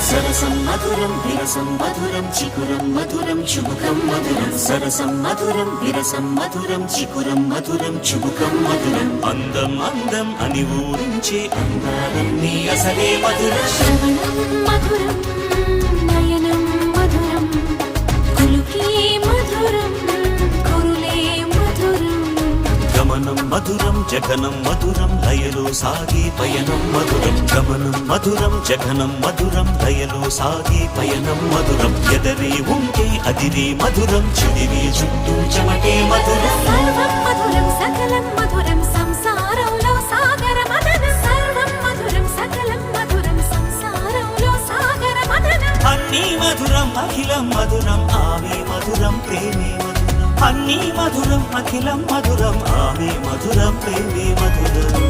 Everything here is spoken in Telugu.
సరసం మధురం విరసం మధురం చికురం మధురం చుబుకం మధురం సరసం మధురం విరసం మధురం చికురం మధురం చుబుకం మధురం అందం అందం అని ఊరించే అందాలన్నీ అసలే మధురం శ్రవణం మధురం నయనం మధురం కులుకే మధురం కురులే మధురం గమనం మధురం జగనం మధురం లయలో సాగే పయనం మధురం గమనం మధురం జగనం మధురం లయలో సాగే పయనం మధురం ఎదరి ఉంటే అదిరే మధురం చిదిరి చుట్టూ చెమటే మధురం సర్వం మధురం సకలం మధురం సంసారంలో సాగర మదనం సర్వం మధురం సకలం మధురం సంసారంలో సాగర మదనం అన్నీ మధురం అఖిలం మధురం ఆమె మధురం ప్రేమే మధురం అన్నీ మధురం అఖిలం మధురం ఆమె మధురం ప్రేమే మధురం